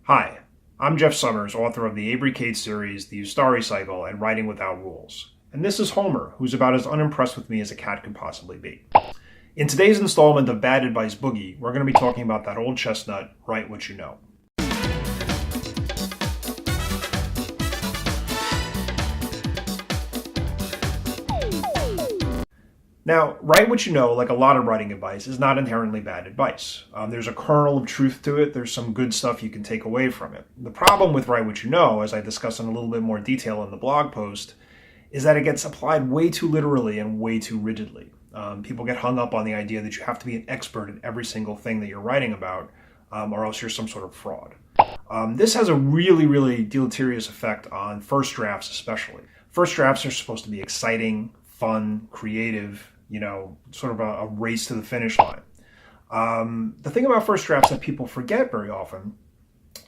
Hi, I'm Jeff Summers, author of the Avery Cade series, The Ustari Cycle, and Writing Without Rules. And this is Homer, who's about as unimpressed with me as a cat could possibly be. In today's installment of Bad Advice Boogie, we're going to be talking about that old chestnut, Write What You Know. Now, write what you know, like a lot of writing advice, is not inherently bad advice. There's a kernel of truth to it. There's some good stuff you can take away from it. The problem with write what you know, as I discuss in a little bit more detail in the blog post, is that it gets applied way too literally and way too rigidly. People get hung up on the idea that you have to be an expert in every single thing that you're writing about, or else you're some sort of fraud. This has a really, really deleterious effect on first drafts especially. First drafts are supposed to be exciting, fun, creative, sort of a race to the finish line. The thing about first drafts that people forget very often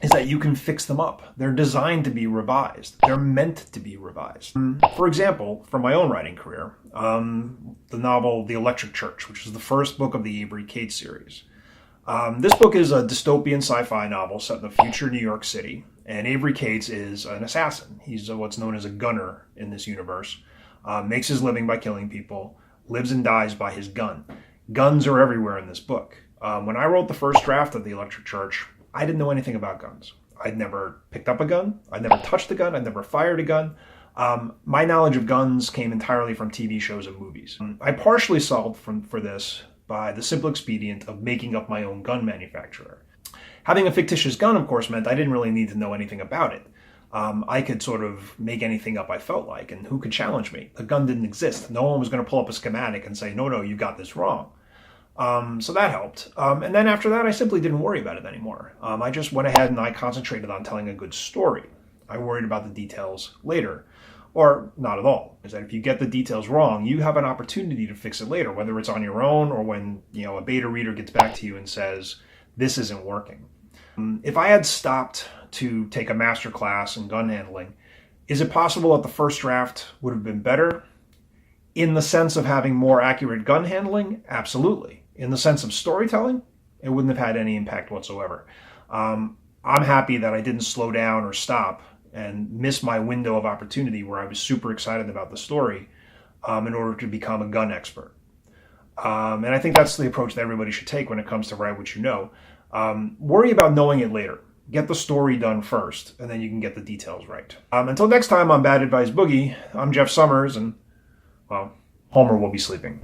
is that you can fix them up. They're designed to be revised. They're meant to be revised. For example, from my own writing career, the novel The Electric Church, which is the first book of the Avery Cade series. This book is a dystopian sci-fi novel set in the future New York City, and Avery Cade is an assassin. He's what's known as a gunner in this universe, makes his living by killing people, lives and dies by his gun. Guns are everywhere in this book. When I wrote the first draft of The Electric Church, I didn't know anything about guns. I'd never picked up a gun. I'd never touched a gun. I'd never fired a gun. My knowledge of guns came entirely from TV shows and movies. I partially solved for this by the simple expedient of making up my own gun manufacturer. Having a fictitious gun, of course, meant I didn't really need to know anything about it. I could sort of make anything up I felt like, and who could challenge me? The gun didn't exist. No one was going to pull up a schematic and say, no, you got this wrong. So that helped. And then after that, I simply didn't worry about it anymore. I just went ahead and I concentrated on telling a good story. I worried about the details later, or not at all. Is that if you get the details wrong, you have an opportunity to fix it later, whether it's on your own or when a beta reader gets back to you and says, this isn't working. If I had stopped to take a master class in gun handling, is it possible that the first draft would have been better? In the sense of having more accurate gun handling? Absolutely. In the sense of storytelling? It wouldn't have had any impact whatsoever. I'm happy that I didn't slow down or stop and miss my window of opportunity where I was super excited about the story in order to become a gun expert. And I think that's the approach that everybody should take when it comes to write what you know. Worry about knowing it later. Get the story done first, and then you can get the details right. Until next time on Bad Advice Boogie, I'm Jeff Summers, and, well, Homer will be sleeping.